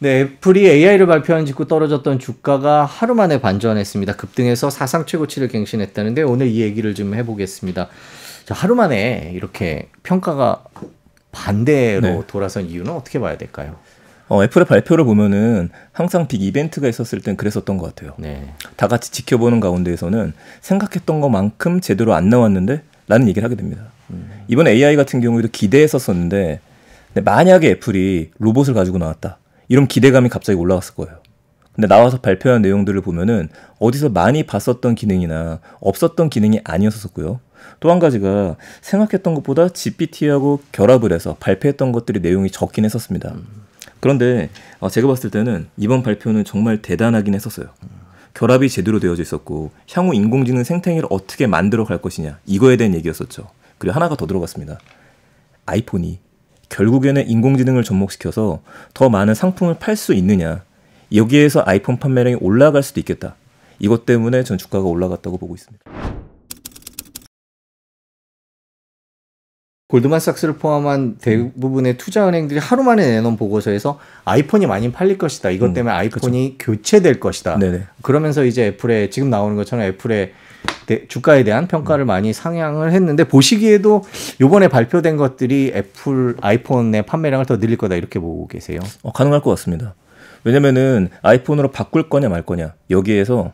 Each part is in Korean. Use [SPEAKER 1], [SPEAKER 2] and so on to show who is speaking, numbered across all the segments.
[SPEAKER 1] 네, 애플이 AI를 발표한 직후 떨어졌던 주가가 하루 만에 반전했습니다. 급등해서 사상 최고치를 갱신했다는데 오늘 이 얘기를 좀 해보겠습니다. 자, 하루 만에 이렇게 평가가 반대로
[SPEAKER 2] 네.
[SPEAKER 1] 돌아선 이유는 어떻게 봐야 될까요?
[SPEAKER 2] 애플의 발표를 보면은 항상 빅 이벤트가 있었을 땐 그랬었던 것 같아요.
[SPEAKER 1] 네.
[SPEAKER 2] 다 같이 지켜보는 가운데에서는 생각했던 것만큼 제대로 안 나왔는데 라는 얘기를 하게 됩니다. 이번 AI 같은 경우에도 기대했었었는데 만약에 애플이 로봇을 가지고 나왔다. 이런 기대감이 갑자기 올라갔을 거예요. 근데 나와서 발표한 내용들을 보면은 어디서 많이 봤었던 기능이나 없었던 기능이 아니었었고요. 또 한 가지가 생각했던 것보다 GPT하고 결합을 해서 발표했던 것들이 내용이 적긴 했었습니다. 그런데 제가 봤을 때는 이번 발표는 정말 대단하긴 했었어요. 결합이 제대로 되어져 있었고 향후 인공지능 생태계를 어떻게 만들어 갈 것이냐 이거에 대한 얘기였었죠. 그리고 하나가 더 들어갔습니다. 아이폰이 결국에는 인공지능을 접목시켜서 더 많은 상품을 팔 수 있느냐 여기에서 아이폰 판매량이 올라갈 수도 있겠다. 이것 때문에 전 주가가 올라갔다고 보고 있습니다.
[SPEAKER 1] 골드만삭스를 포함한 대부분의 투자은행들이 하루 만에 내놓은 보고서에서 아이폰이 많이 팔릴 것이다. 이것 때문에 아이폰이 교체될 것이다.
[SPEAKER 2] 네네.
[SPEAKER 1] 그러면서 이제 애플의 지금 나오는 것처럼 애플의 주가에 대한 평가를 많이 상향을 했는데 보시기에도 이번에 발표된 것들이 애플 아이폰의 판매량을 더 늘릴 거다 이렇게 보고 계세요?
[SPEAKER 2] 가능할 것 같습니다. 왜냐면은 아이폰으로 바꿀 거냐 말 거냐 여기에서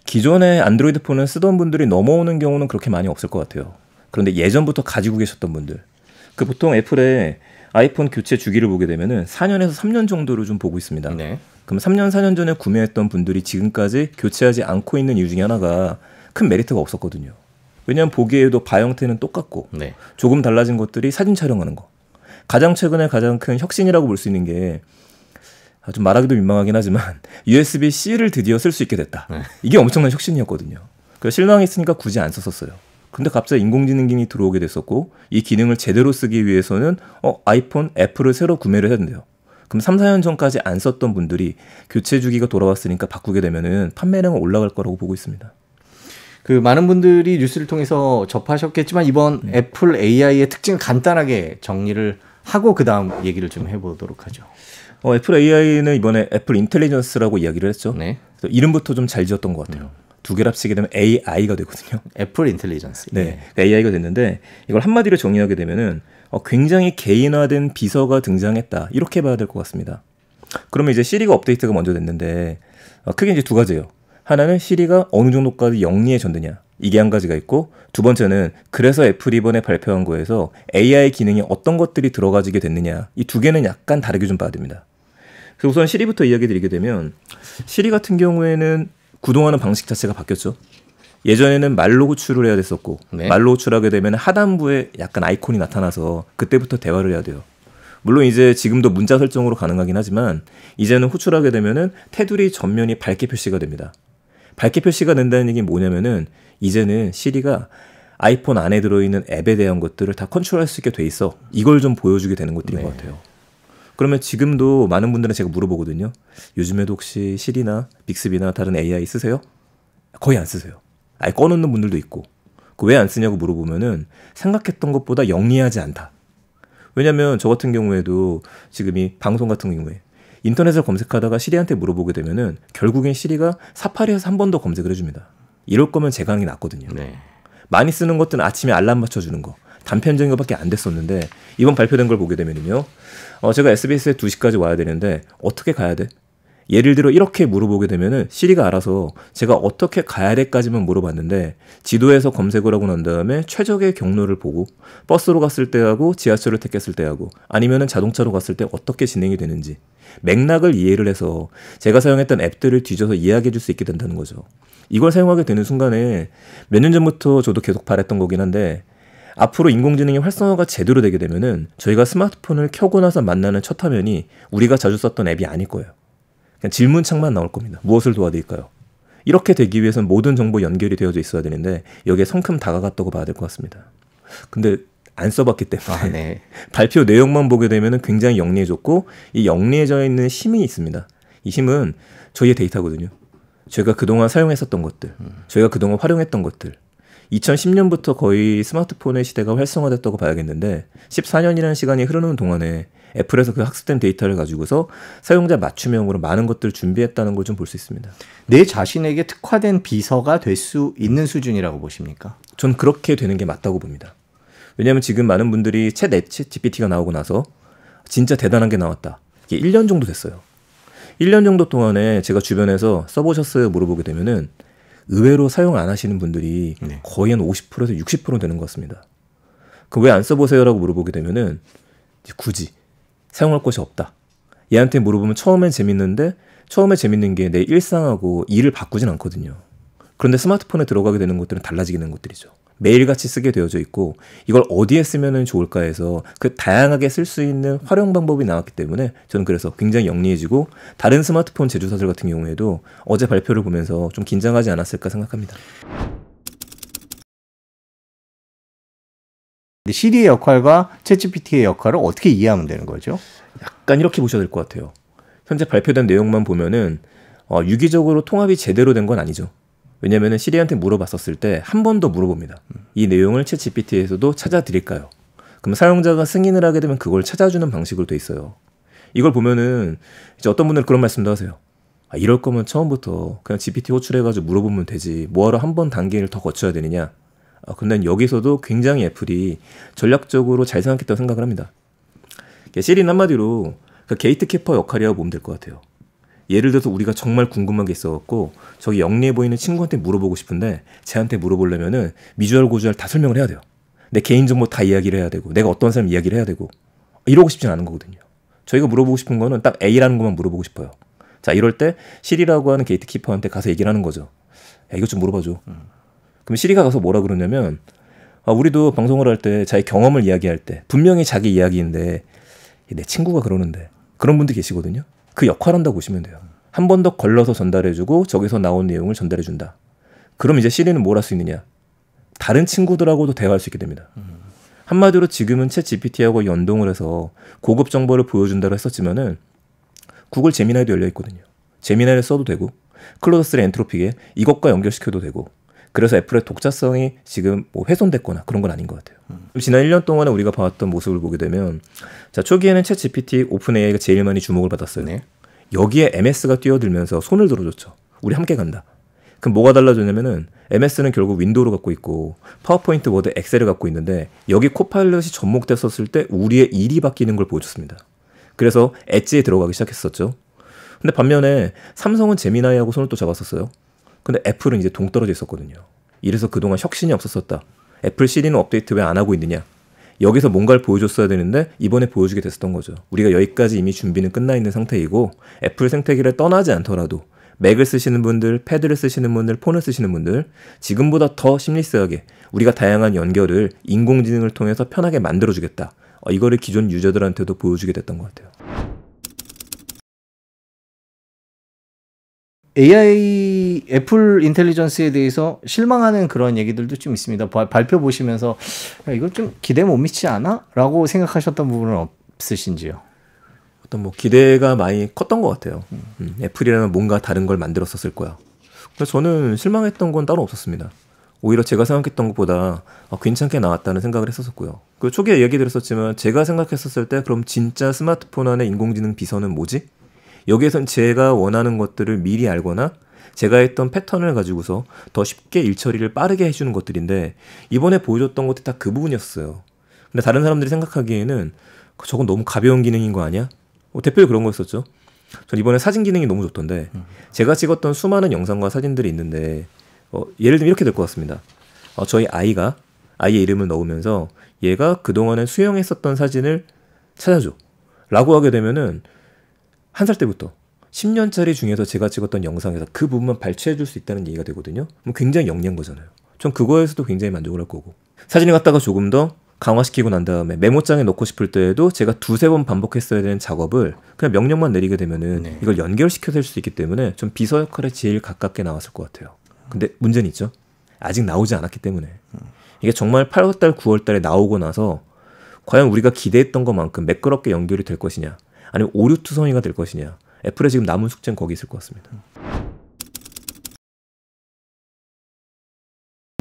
[SPEAKER 2] 기존의 안드로이드 폰을 쓰던 분들이 넘어오는 경우는 그렇게 많이 없을 것 같아요. 그런데 예전부터 가지고 계셨던 분들 보통 애플의 아이폰 교체 주기를 보게 되면은 4년에서 3년 정도로 좀 보고 있습니다.
[SPEAKER 1] 네.
[SPEAKER 2] 그럼 3년 4년 전에 구매했던 분들이 지금까지 교체하지 않고 있는 이유 중에 하나가 큰 메리트가 없었거든요. 왜냐하면 보기에도 바 형태는 똑같고
[SPEAKER 1] 네.
[SPEAKER 2] 조금 달라진 것들이 사진 촬영하는 거. 가장 최근에 가장 큰 혁신이라고 볼 수 있는 게 좀 말하기도 민망하긴 하지만 USB-C를 드디어 쓸 수 있게 됐다.
[SPEAKER 1] 네.
[SPEAKER 2] 이게 엄청난 혁신이었거든요. 그래서 실망했으니까 굳이 안 썼었어요. 근데 갑자기 인공지능 기능이 들어오게 됐었고 이 기능을 제대로 쓰기 위해서는 아이폰 애플을 새로 구매를 해야 된대요. 그럼 3, 4년 전까지 안 썼던 분들이 교체 주기가 돌아왔으니까 바꾸게 되면은 판매량은 올라갈 거라고 보고 있습니다.
[SPEAKER 1] 그 많은 분들이 뉴스를 통해서 접하셨겠지만 이번 애플 AI의 특징을 간단하게 정리를 하고 그 다음 얘기를 좀 해보도록 하죠.
[SPEAKER 2] 애플 AI는 이번에 애플 인텔리전스라고 이야기를 했죠.
[SPEAKER 1] 네.
[SPEAKER 2] 그래서 이름부터 좀 잘 지었던 것 같아요. 두 개를 합치게 되면 AI가 되거든요.
[SPEAKER 1] 애플 인텔리전스.
[SPEAKER 2] 네, AI가 됐는데 이걸 한마디로 정의하게 되면은 굉장히 개인화된 비서가 등장했다. 이렇게 봐야 될 것 같습니다. 그러면 이제 시리가 업데이트가 먼저 됐는데 크게 이제 두 가지예요. 하나는 시리가 어느 정도까지 영리해졌느냐. 이게 한 가지가 있고 두 번째는 그래서 애플이 이번에 발표한 거에서 AI 기능이 어떤 것들이 들어가지게 됐느냐. 이 두 개는 약간 다르게 좀 봐야 됩니다. 그래서 우선 시리부터 이야기 드리게 되면 시리 같은 경우에는 구동하는 방식 자체가 바뀌었죠. 예전에는 말로 호출을 해야 됐었고
[SPEAKER 1] 네.
[SPEAKER 2] 말로 호출하게 되면 하단부에 약간 아이콘이 나타나서 그때부터 대화를 해야 돼요. 물론 이제 지금도 문자 설정으로 가능하긴 하지만 이제는 호출하게 되면은 테두리 전면이 밝게 표시가 됩니다. 밝게 표시가 된다는 얘기는 뭐냐면은 이제는 시리가 아이폰 안에 들어있는 앱에 대한 것들을 다 컨트롤할 수 있게 돼 있어. 이걸 좀 보여주게 되는 것들인
[SPEAKER 1] 네.
[SPEAKER 2] 것 같아요. 그러면 지금도 많은 분들은 제가 물어보거든요. 요즘에도 혹시 시리나 빅스비나 다른 AI 쓰세요? 거의 안 쓰세요. 아예 꺼놓는 분들도 있고. 왜 안 쓰냐고 물어보면은 생각했던 것보다 영리하지 않다. 왜냐면 저 같은 경우에도 지금 이 방송 같은 경우에 인터넷을 검색하다가 시리한테 물어보게 되면은 결국엔 시리가 사파리에서 한 번 더 검색을 해줍니다. 이럴 거면 제가 하는 게 낫거든요.
[SPEAKER 1] 네.
[SPEAKER 2] 많이 쓰는 것들은 아침에 알람 맞춰주는 거. 단편적인 것밖에 안 됐었는데 이번 발표된 걸 보게 되면요. 제가 SBS에 2시까지 와야 되는데 어떻게 가야 돼? 예를 들어 이렇게 물어보게 되면은 시리가 알아서 제가 어떻게 가야 돼까지만 물어봤는데 지도에서 검색을 하고 난 다음에 최적의 경로를 보고 버스로 갔을 때하고 지하철을 택했을 때하고 아니면은 자동차로 갔을 때 어떻게 진행이 되는지 맥락을 이해를 해서 제가 사용했던 앱들을 뒤져서 이야기해 줄 수 있게 된다는 거죠. 이걸 사용하게 되는 순간에 몇 년 전부터 저도 계속 바랬던 거긴 한데 앞으로 인공지능의 활성화가 제대로 되게 되면은 저희가 스마트폰을 켜고 나서 만나는 첫 화면이 우리가 자주 썼던 앱이 아닐 거예요. 그냥 질문창만 나올 겁니다. 무엇을 도와드릴까요? 이렇게 되기 위해서는 모든 정보 연결이 되어져 있어야 되는데 여기에 성큼 다가갔다고 봐야 될 것 같습니다. 근데 안 써봤기 때문에
[SPEAKER 1] 네.
[SPEAKER 2] 발표 내용만 보게 되면 굉장히 영리해졌고 이 영리해져 있는 힘이 있습니다. 이 힘은 저희의 데이터거든요. 저희가 그동안 사용했었던 것들, 저희가 그동안 활용했던 것들 2010년부터 거의 스마트폰의 시대가 활성화됐다고 봐야겠는데 14년이라는 시간이 흐르는 동안에 애플에서 그 학습된 데이터를 가지고서 사용자 맞춤형으로 많은 것들을 준비했다는 걸 좀 볼 수 있습니다.
[SPEAKER 1] 내 자신에게 특화된 비서가 될 수 있는 수준이라고 보십니까?
[SPEAKER 2] 전 그렇게 되는 게 맞다고 봅니다. 왜냐하면 지금 많은 분들이 챗 GPT가 나오고 나서 진짜 대단한 게 나왔다. 이게 1년 정도 됐어요. 1년 정도 동안에 제가 주변에서 써보셨어요? 물어보게 되면은 의외로 사용 안 하시는 분들이 거의 한 50%에서 60% 되는 것 같습니다. 그 왜 안 써보세요? 라고 물어보게 되면은 굳이 사용할 것이 없다. 얘한테 물어보면 처음엔 재밌는데 처음에 재밌는 게 내 일상하고 일을 바꾸진 않거든요. 그런데 스마트폰에 들어가게 되는 것들은 달라지게 되는 것들이죠. 매일같이 쓰게 되어져 있고 이걸 어디에 쓰면 좋을까 해서 그 다양하게 쓸 수 있는 활용 방법이 나왔기 때문에 저는 그래서 굉장히 영리해지고 다른 스마트폰 제조사들 같은 경우에도 어제 발표를 보면서 좀 긴장하지 않았을까 생각합니다.
[SPEAKER 1] 시리의 역할과 챗GPT의 역할을 어떻게 이해하면 되는 거죠?
[SPEAKER 2] 약간 이렇게 보셔야 될 것 같아요. 현재 발표된 내용만 보면은 유기적으로 통합이 제대로 된 건 아니죠. 왜냐면은 시리한테 물어봤었을 때 한 번 더 물어봅니다. 이 내용을 챗 GPT에서도 찾아드릴까요? 그럼 사용자가 승인을 하게 되면 그걸 찾아주는 방식으로 돼 있어요. 이걸 보면은 이제 어떤 분들은 그런 말씀도 하세요. 이럴 거면 처음부터 그냥 GPT 호출해가지고 물어보면 되지. 뭐하러 한 번 단계를 더 거쳐야 되느냐. 근데 여기서도 굉장히 애플이 전략적으로 잘 생각했다고 생각을 합니다. 시리는 한마디로 그 게이트키퍼 역할이라고 보면 될 것 같아요. 예를 들어서 우리가 정말 궁금한 게 있어갖고 저기 영리해 보이는 친구한테 물어보고 싶은데 쟤한테 물어보려면은 미주알 고주알 다 설명을 해야 돼요. 내 개인정보 다 이야기를 해야 되고 내가 어떤 사람 이야기를 해야 되고 이러고 싶진 않은 거거든요. 저희가 물어보고 싶은 거는 딱 A라는 것만 물어보고 싶어요. 자, 이럴 때 시리라고 하는 게이트키퍼한테 가서 얘기를 하는 거죠. 야, 이것 좀 물어봐줘. 그럼 시리가 가서 뭐라 그러냐면 우리도 방송을 할 때 자기 경험을 이야기할 때 분명히 자기 이야기인데 내 친구가 그러는데 그런 분들 계시거든요. 그 역할한다고 보시면 돼요. 한 번 더 걸러서 전달해주고 저기서 나온 내용을 전달해준다. 그럼 이제 시리는 뭘 할 수 있느냐? 다른 친구들하고도 대화할 수 있게 됩니다. 한마디로 지금은 챗 GPT하고 연동을 해서 고급 정보를 보여준다고 했었지만은 구글 제미나이도 열려있거든요. 제미나이를 써도 되고 클로드3 엔트로픽에 이것과 연결시켜도 되고 그래서 애플의 독자성이 지금 뭐 훼손됐거나 그런 건 아닌 것 같아요. 지난 1년 동안에 우리가 봐왔던 모습을 보게 되면 자, 초기에는 챗 GPT, 오픈 AI가 제일 많이 주목을 받았어요.
[SPEAKER 1] 네.
[SPEAKER 2] 여기에 MS가 뛰어들면서 손을 들어줬죠. 우리 함께 간다. 그럼 뭐가 달라졌냐면은 MS는 결국 윈도우를 갖고 있고 파워포인트, 워드, 엑셀을 갖고 있는데 여기 코파일럿이 접목됐었을 때 우리의 일이 바뀌는 걸 보여줬습니다. 그래서 엣지에 들어가기 시작했었죠. 근데 반면에 삼성은 제미나이하고 손을 또 잡았었어요. 근데 애플은 이제 동떨어져 있었거든요. 이래서 그동안 혁신이 없었었다. 애플 시리는 업데이트 왜 안 하고 있느냐. 여기서 뭔가를 보여줬어야 되는데 이번에 보여주게 됐었던 거죠. 우리가 여기까지 이미 준비는 끝나 있는 상태이고 애플 생태계를 떠나지 않더라도 맥을 쓰시는 분들, 패드를 쓰시는 분들, 폰을 쓰시는 분들 지금보다 더 심리스하게 우리가 다양한 연결을 인공지능을 통해서 편하게 만들어주겠다. 이거를 기존 유저들한테도 보여주게 됐던 것 같아요.
[SPEAKER 1] AI 애플 인텔리전스에 대해서 실망하는 그런 얘기들도 좀 있습니다. 발표 보시면서 이거 좀 기대 못 미치지 않아? 라고 생각하셨던 부분은 없으신지요?
[SPEAKER 2] 어떤 뭐 기대가 많이 컸던 것 같아요. 애플이라면 뭔가 다른 걸 만들었었을 거야. 그래서 저는 실망했던 건 따로 없었습니다. 오히려 제가 생각했던 것보다 괜찮게 나왔다는 생각을 했었고요. 그 초기에 얘기 드렸었지만 제가 생각했었을 때 그럼 진짜 스마트폰 안에 인공지능 비서는 뭐지? 여기에선 제가 원하는 것들을 미리 알거나 제가 했던 패턴을 가지고서 더 쉽게 일 처리를 빠르게 해주는 것들인데 이번에 보여줬던 것들이 다 그 부분이었어요. 근데 다른 사람들이 생각하기에는 저건 너무 가벼운 기능인 거 아니야? 대표적으로 그런 거였었죠. 전 이번에 사진 기능이 너무 좋던데 제가 찍었던 수많은 영상과 사진들이 있는데 예를 들면 이렇게 될 것 같습니다. 저희 아이의 이름을 넣으면서 얘가 그동안에 수영했었던 사진을 찾아줘 라고 하게 되면은 1살 때부터 10년짜리 중에서 제가 찍었던 영상에서 그 부분만 발췌해 줄 수 있다는 얘기가 되거든요. 그럼 굉장히 영리한 거잖아요. 전 그거에서도 굉장히 만족을 할 거고 사진을 갖다가 조금 더 강화시키고 난 다음에 메모장에 넣고 싶을 때에도 제가 2-3번 반복했어야 되는 작업을 그냥 명령만 내리게 되면은 이걸 연결시켜서 할 수 있기 때문에 좀 비서 역할에 제일 가깝게 나왔을 것 같아요. 근데 문제는 있죠. 아직 나오지 않았기 때문에 이게 정말 8월달, 9월달에 나오고 나서 과연 우리가 기대했던 것만큼 매끄럽게 연결이 될 것이냐 아니면 오류투성이가 될 것이냐. 애플의 지금 남은 숙제는 거기 있을 것 같습니다.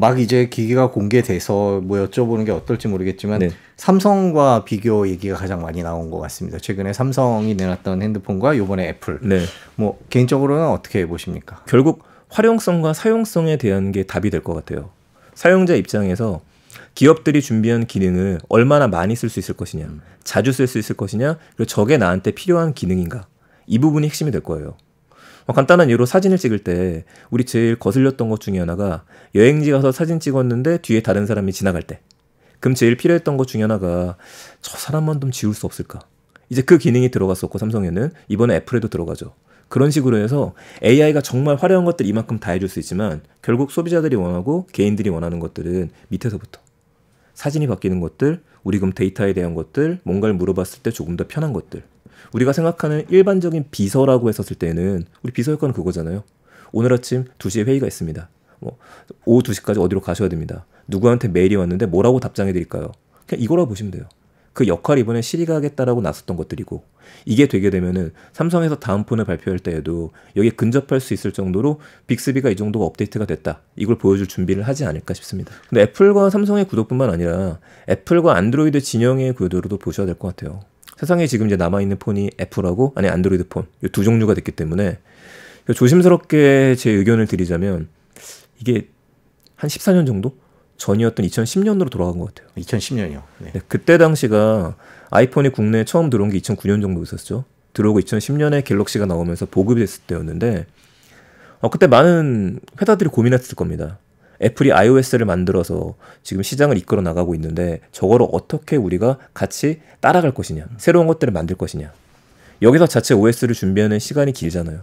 [SPEAKER 1] 막 이제 기기가 공개돼서 뭐 여쭤보는 게 어떨지 모르겠지만
[SPEAKER 2] 네.
[SPEAKER 1] 삼성과 비교 얘기가 가장 많이 나온 것 같습니다. 최근에 삼성이 내놨던 핸드폰과 요번에 애플.
[SPEAKER 2] 네.
[SPEAKER 1] 뭐 개인적으로는 어떻게 보십니까?
[SPEAKER 2] 결국 활용성과 사용성에 대한 게 답이 될 것 같아요. 사용자 입장에서 기업들이 준비한 기능을 얼마나 많이 쓸 수 있을 것이냐, 자주 쓸 수 있을 것이냐, 그리고 저게 나한테 필요한 기능인가, 이 부분이 핵심이 될 거예요. 간단한 예로 사진을 찍을 때 우리 제일 거슬렸던 것 중에 하나가 여행지 가서 사진 찍었는데 뒤에 다른 사람이 지나갈 때, 그럼 제일 필요했던 것 중에 하나가 저 사람만 좀 지울 수 없을까. 이제 그 기능이 들어갔었고 삼성에는 이번에 애플에도 들어가죠. 그런 식으로 해서 AI가 정말 화려한 것들 이만큼 다 해줄 수 있지만 결국 소비자들이 원하고 개인들이 원하는 것들은 밑에서부터 사진이 바뀌는 것들, 우리 그럼 데이터에 대한 것들, 뭔가를 물어봤을 때 조금 더 편한 것들. 우리가 생각하는 일반적인 비서라고 했었을 때는 우리 비서 효과는 그거잖아요. 오늘 아침 2시에 회의가 있습니다. 오후 2시까지 어디로 가셔야 됩니다. 누구한테 메일이 왔는데 뭐라고 답장해 드릴까요? 그냥 이거라고 보시면 돼요. 그 역할 이번에 시리가 하겠다라고 나섰던 것들이고, 이게 되게 되면은 삼성에서 다음 폰을 발표할 때에도 여기에 근접할 수 있을 정도로 빅스비가 이 정도가 업데이트가 됐다, 이걸 보여줄 준비를 하지 않을까 싶습니다. 근데 애플과 삼성의 구도뿐만 아니라 애플과 안드로이드 진영의 구도로도 보셔야 될 것 같아요. 세상에 지금 이제 남아있는 폰이 애플하고 아니 안드로이드 폰, 이 두 종류가 됐기 때문에 조심스럽게 제 의견을 드리자면 이게 한 14년 정도 전이었던 2010년으로 돌아간 것 같아요.
[SPEAKER 1] 2010년이요. 네.
[SPEAKER 2] 네, 그때 당시가 아이폰이 국내에 처음 들어온 게 2009년 정도 있었죠. 들어오고 2010년에 갤럭시가 나오면서 보급이 됐을 때였는데 그때 많은 회사들이 고민했을 겁니다. 애플이 iOS를 만들어서 지금 시장을 이끌어 나가고 있는데 저거를 어떻게 우리가 같이 따라갈 것이냐, 새로운 것들을 만들 것이냐. 여기서 자체 OS를 준비하는 시간이 길잖아요.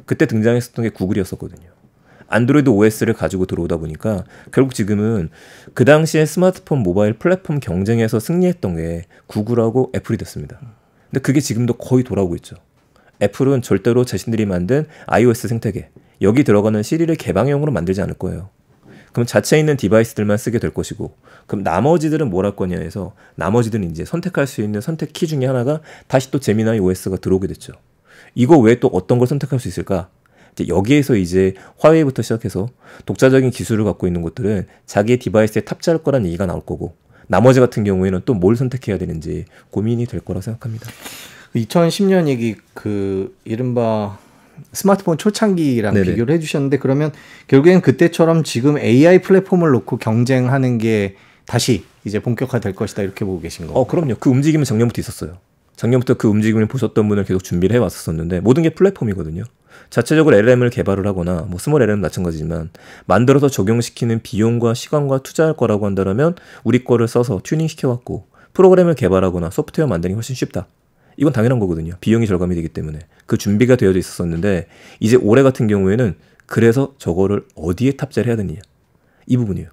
[SPEAKER 2] 그때 등장했었던 게 구글이었었거든요. 안드로이드 OS를 가지고 들어오다 보니까 결국 지금은 그 당시에 스마트폰 모바일 플랫폼 경쟁에서 승리했던 게 구글하고 애플이 됐습니다. 근데 그게 지금도 거의 돌아오고 있죠. 애플은 절대로 자신들이 만든 iOS 생태계, 여기 들어가는 시리를 개방형으로 만들지 않을 거예요. 그럼 자체에 있는 디바이스들만 쓰게 될 것이고, 그럼 나머지들은 뭘 할 거냐 해서 나머지들은 이제 선택할 수 있는 선택 키 중에 하나가 다시 또 제미나이 OS가 들어오게 됐죠. 이거 외에 또 어떤 걸 선택할 수 있을까? 이제 여기에서 이제 화웨이부터 시작해서 독자적인 기술을 갖고 있는 것들은 자기의 디바이스에 탑재할 거라는 얘기가 나올 거고, 나머지 같은 경우에는 또 뭘 선택해야 되는지 고민이 될 거라 생각합니다.
[SPEAKER 1] 2010년 얘기, 그 이른바 스마트폰 초창기랑
[SPEAKER 2] 네네.
[SPEAKER 1] 비교를 해주셨는데, 그러면 결국엔 그때처럼 지금 AI 플랫폼을 놓고 경쟁하는 게 다시 이제 본격화될 것이다, 이렇게 보고 계신 거예요?
[SPEAKER 2] 그럼요. 그 움직임은 작년부터 있었어요. 작년부터 그 움직임을 보셨던 분은 계속 준비를 해왔었는데, 모든 게 플랫폼이거든요. 자체적으로 LLM을 개발을 하거나 뭐 스몰 LLM 마찬가지지만 만들어서 적용시키는 비용과 시간과 투자할 거라고 한다면 우리 거를 써서 튜닝 시켜갖고 프로그램을 개발하거나 소프트웨어 만드는 게 훨씬 쉽다. 이건 당연한 거거든요. 비용이 절감이 되기 때문에. 그 준비가 되어져 있었었는데, 이제 올해 같은 경우에는 그래서 저거를 어디에 탑재를 해야 되느냐, 이 부분이에요.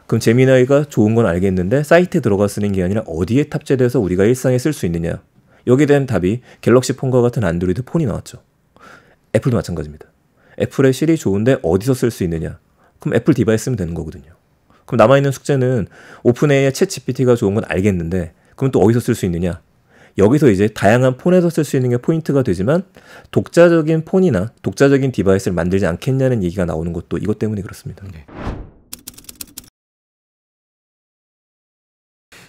[SPEAKER 2] 그럼 제미나이가 좋은 건 알겠는데 사이트에 들어가 쓰는 게 아니라 어디에 탑재돼서 우리가 일상에 쓸 수 있느냐, 여기에 대한 답이 갤럭시 폰과 같은 안드로이드 폰이 나왔죠. 애플도 마찬가지입니다. 애플의 실이 좋은데 어디서 쓸 수 있느냐, 그럼 애플 디바이스 쓰면 되는 거거든요. 그럼 남아있는 숙제는 오픈 AI 챗 GPT가 좋은 건 알겠는데 그럼 또 어디서 쓸 수 있느냐, 여기서 이제 다양한 폰에서 쓸 수 있는 게 포인트가 되지만 독자적인 폰이나 독자적인 디바이스를 만들지 않겠냐는 얘기가 나오는 것도 이것 때문에 그렇습니다.
[SPEAKER 1] 네.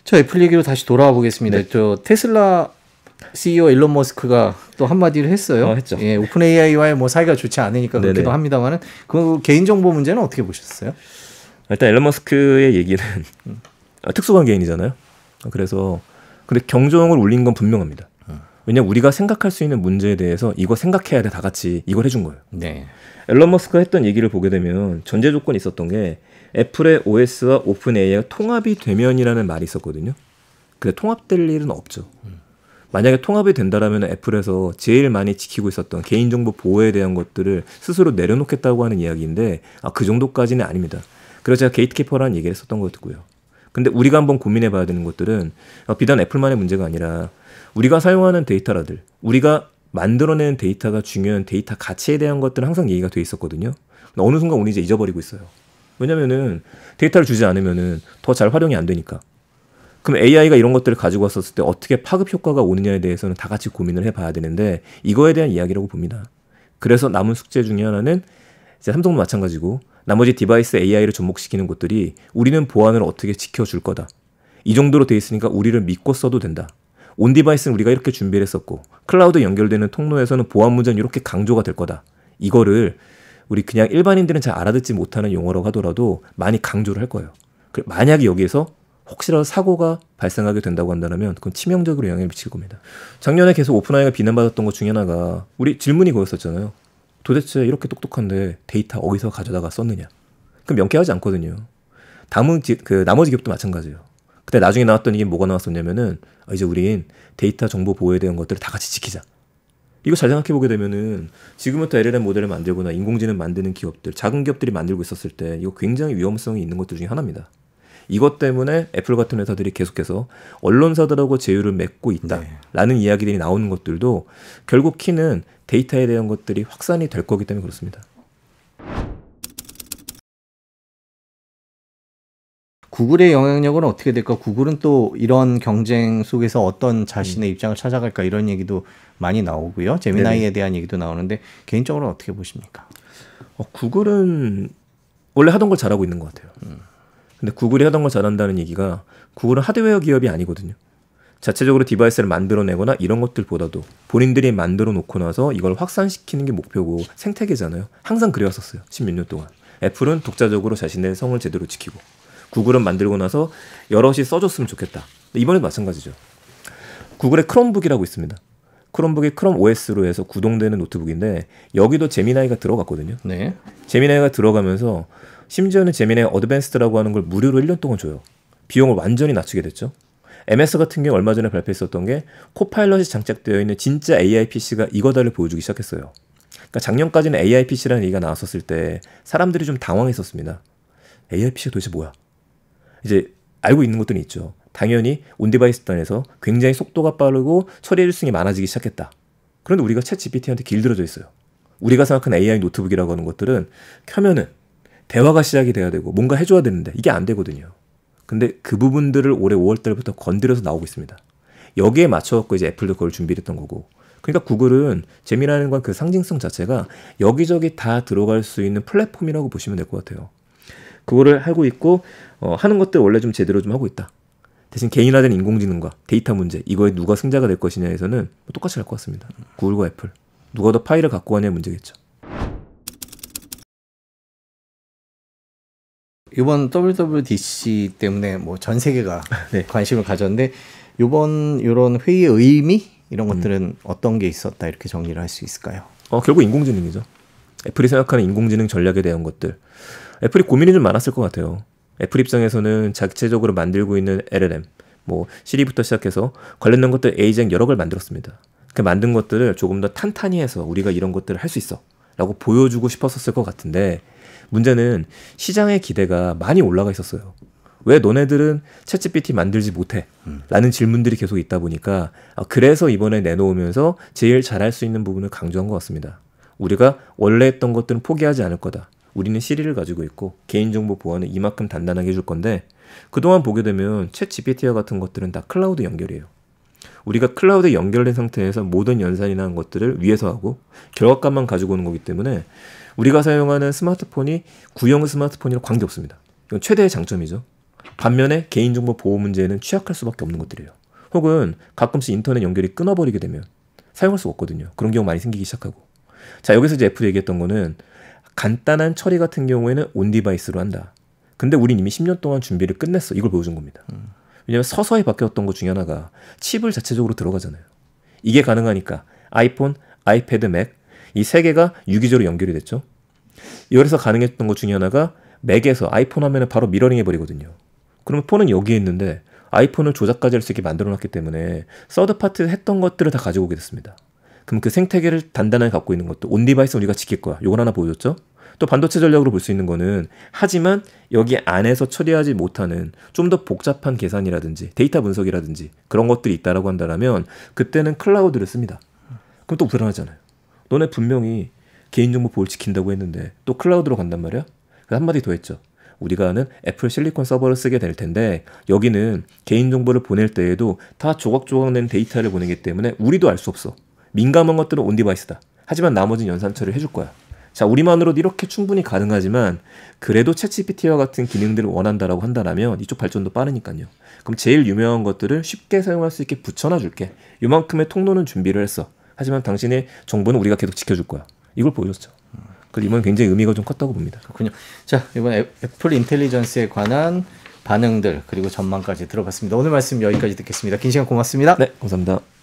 [SPEAKER 1] 저 애플 얘기로 다시 돌아와 보겠습니다.
[SPEAKER 2] 네.
[SPEAKER 1] 저 테슬라 CEO 일론 머스크가 또 한마디를 했어요.
[SPEAKER 2] 했죠.
[SPEAKER 1] 예, 오픈 AI와의 뭐 사이가 좋지 않으니까
[SPEAKER 2] 네네.
[SPEAKER 1] 그렇기도 합니다만은 그 개인정보 문제는 어떻게 보셨어요?
[SPEAKER 2] 일단 앨런 머스크의 얘기는 특수관계인이잖아요. 그래서 근데 경종을 울린 건 분명합니다. 왜냐면 우리가 생각할 수 있는 문제에 대해서 이거 생각해야 돼, 다 같이 이걸 해준 거예요.
[SPEAKER 1] 네.
[SPEAKER 2] 앨런 머스크가 했던 얘기를 보게 되면 전제 조건이 있었던 게 애플의 OS와 오픈 AI가 통합이 되면이라는 말이 있었거든요. 근데 통합될 일은 없죠. 만약에 통합이 된다라면 애플에서 제일 많이 지키고 있었던 개인정보 보호에 대한 것들을 스스로 내려놓겠다고 하는 이야기인데 그 정도까지는 아닙니다. 그래서 제가 게이트키퍼라는 얘기를 했었던 거였고요. 근데 우리가 한번 고민해 봐야 되는 것들은 비단 애플만의 문제가 아니라 우리가 사용하는 데이터라들, 우리가 만들어내는 데이터가 중요한 데이터 가치에 대한 것들은 항상 얘기가 돼 있었거든요. 근데 어느 순간 우리 이제 잊어버리고 있어요. 왜냐면은 데이터를 주지 않으면은 더 잘 활용이 안 되니까. 그럼 AI가 이런 것들을 가지고 왔었을 때 어떻게 파급 효과가 오느냐에 대해서는 다 같이 고민을 해봐야 되는데 이거에 대한 이야기라고 봅니다. 그래서 남은 숙제 중에 하나는 이제 삼성도 마찬가지고 나머지 디바이스 AI를 접목시키는 곳들이 우리는 보안을 어떻게 지켜줄 거다. 이 정도로 돼 있으니까 우리를 믿고 써도 된다. 온 디바이스는 우리가 이렇게 준비를 했었고 클라우드 연결되는 통로에서는 보안 문제는 이렇게 강조가 될 거다. 이거를 우리 그냥 일반인들은 잘 알아듣지 못하는 용어라고 하더라도 많이 강조를 할 거예요. 만약에 여기에서 혹시라도 사고가 발생하게 된다고 한다면 그건 치명적으로 영향을 미칠 겁니다. 작년에 계속 오픈AI가 비난받았던 것 중에 하나가 우리 질문이 그거였었잖아요. 도대체 이렇게 똑똑한데 데이터 어디서 가져다가 썼느냐. 그럼 명쾌하지 않거든요. 나머지 기업도 마찬가지예요. 그때 나중에 나왔던 이게 뭐가 나왔었냐면은 이제 우린 데이터 정보 보호에 대한 것들을 다 같이 지키자. 이거 잘 생각해보게 되면은 지금부터 LLM 모델을 만들거나 인공지능 만드는 기업들, 작은 기업들이 만들고 있었을 때 이거 굉장히 위험성이 있는 것들 중에 하나입니다. 이것 때문에 애플 같은 회사들이 계속해서 언론사들하고 제휴를 맺고 있다라는 이야기들이 나오는 것들도 결국 키는 데이터에 대한 것들이 확산이 될 거기 때문에 그렇습니다.
[SPEAKER 1] 구글의 영향력은 어떻게 될까? 구글은 또 이런 경쟁 속에서 어떤 자신의 입장을 찾아갈까? 이런 얘기도 많이 나오고요. 제미나이에 대한 얘기도 나오는데 개인적으로 어떻게 보십니까?
[SPEAKER 2] 구글은 원래 하던 걸 잘하고 있는 것 같아요. 근데 구글이 하던 걸 잘한다는 얘기가 구글은 하드웨어 기업이 아니거든요. 자체적으로 디바이스를 만들어내거나 이런 것들보다도 본인들이 만들어 놓고 나서 이걸 확산시키는 게 목표고 생태계잖아요. 항상 그래왔었어요. 10몇 년 동안. 애플은 독자적으로 자신의 성을 제대로 지키고 구글은 만들고 나서 여럿이 써줬으면 좋겠다. 이번에도 마찬가지죠. 구글의 크롬북이라고 있습니다. 크롬북이 크롬 OS로 해서 구동되는 노트북인데 여기도 제미나이가 들어갔거든요.
[SPEAKER 1] 네.
[SPEAKER 2] 제미나이가 들어가면서 심지어는 제미나이 어드밴스드라고 하는 걸 무료로 1년 동안 줘요. 비용을 완전히 낮추게 됐죠. MS 같은 경우 얼마 전에 발표했었던 게 코파일럿이 장착되어 있는 진짜 AI PC가 이거다를 보여주기 시작했어요. 그러니까 작년까지는 AI PC라는 얘기가 나왔었을 때 사람들이 좀 당황했었습니다. AI PC가 도대체 뭐야? 이제 알고 있는 것들이 있죠. 당연히 온디바이스 단에서 굉장히 속도가 빠르고 처리해줄 수 있는 게 많아지기 시작했다. 그런데 우리가 챗 GPT한테 길들여져 있어요. 우리가 생각하는 AI 노트북이라고 하는 것들은 켜면은 대화가 시작이 돼야 되고 뭔가 해줘야 되는데 이게 안 되거든요. 근데 그 부분들을 올해 5월달부터 건드려서 나오고 있습니다. 여기에 맞춰갖고 이제 애플도 그걸 준비를 했던 거고. 그러니까 구글은 재미라는 건 그 상징성 자체가 여기저기 다 들어갈 수 있는 플랫폼이라고 보시면 될 것 같아요. 그거를 하고 있고 하는 것들 원래 좀 제대로 좀 하고 있다. 대신 개인화된 인공지능과 데이터 문제 이거에 누가 승자가 될 것이냐에서는 똑같이 갈 것 같습니다. 구글과 애플 누가 더 파이를 갖고 가냐의 문제겠죠.
[SPEAKER 1] 이번 WWDC 때문에 뭐 전 세계가 네. 관심을 가졌는데 이번 이런 회의의 의미 이런 것들은 어떤 게 있었다 이렇게 정리를 할 수 있을까요?
[SPEAKER 2] 결국 인공지능이죠. 애플이 생각하는 인공지능 전략에 대한 것들. 애플이 고민이 좀 많았을 것 같아요. 애플 입장에서는 자체적으로 만들고 있는 LLM, 뭐 시리부터 시작해서 관련된 것들 에이젠 여러 걸 만들었습니다. 그 만든 것들을 조금 더 탄탄히 해서 우리가 이런 것들을 할 수 있어 라고 보여주고 싶었을 것 같은데 문제는 시장의 기대가 많이 올라가 있었어요. 왜 너네들은 챗GPT 만들지 못해? 라는 질문들이 계속 있다 보니까 그래서 이번에 내놓으면서 제일 잘할 수 있는 부분을 강조한 것 같습니다. 우리가 원래 했던 것들은 포기하지 않을 거다. 우리는 시리를 가지고 있고 개인정보 보안을 이만큼 단단하게 해줄 건데 그동안 보게 되면 챗GPT와 같은 것들은 다 클라우드 연결이에요. 우리가 클라우드에 연결된 상태에서 모든 연산이나 한 것들을 위에서 하고 결과값만 가지고 오는 거기 때문에 우리가 사용하는 스마트폰이 구형 스마트폰이랑 관계없습니다. 이건 최대의 장점이죠. 반면에 개인정보 보호 문제에는 취약할 수밖에 없는 것들이에요. 혹은 가끔씩 인터넷 연결이 끊어버리게 되면 사용할 수가 없거든요. 그런 경우 많이 생기기 시작하고. 자, 여기서 이제 애플이 얘기했던 거는 간단한 처리 같은 경우에는 온디바이스로 한다. 근데 우린 이미 10년 동안 준비를 끝냈어. 이걸 보여준 겁니다. 왜냐하면 서서히 바뀌었던 것 중에 하나가 칩을 자체적으로 들어가잖아요. 이게 가능하니까 아이폰, 아이패드, 맥 이 세 개가 유기적으로 연결이 됐죠. 여기서 가능했던 것 중에 하나가 맥에서 아이폰 화면을 바로 미러링 해버리거든요. 그러면 폰은 여기에 있는데 아이폰을 조작까지 할 수 있게 만들어놨기 때문에 서드파트 했던 것들을 다 가지고 오게 됐습니다. 그럼 그 생태계를 단단하게 갖고 있는 것도 온디바이스 우리가 지킬 거야. 요걸 하나 보여줬죠. 또 반도체 전략으로 볼 수 있는 거는 하지만 여기 안에서 처리하지 못하는 좀 더 복잡한 계산이라든지 데이터 분석이라든지 그런 것들이 있다라고 한다면 그때는 클라우드를 씁니다. 그럼 또 불안하잖아요. 너네 분명히 개인정보 보호를 지킨다고 했는데 또 클라우드로 간단 말이야? 그래서 한마디 더 했죠. 우리가 아는 애플 실리콘 서버를 쓰게 될 텐데 여기는 개인정보를 보낼 때에도 다 조각조각 낸 데이터를 보내기 때문에 우리도 알 수 없어. 민감한 것들은 온디바이스다. 하지만 나머지는 연산 처리를 해줄 거야. 자, 우리만으로도 이렇게 충분히 가능하지만 그래도 챗GPT와 같은 기능들을 원한다라고 한다라면 이쪽 발전도 빠르니까요. 그럼 제일 유명한 것들을 쉽게 사용할 수 있게 붙여놔 줄게. 요만큼의 통로는 준비를 했어. 하지만 당신의 정보는 우리가 계속 지켜줄 거야. 이걸 보여줬죠. 그래서 이번 굉장히 의미가 좀 컸다고 봅니다.
[SPEAKER 1] 그렇군요. 자, 이번 애플 인텔리전스에 관한 반응들 그리고 전망까지 들어봤습니다. 오늘 말씀 여기까지 듣겠습니다. 긴 시간 고맙습니다.
[SPEAKER 2] 네, 감사합니다.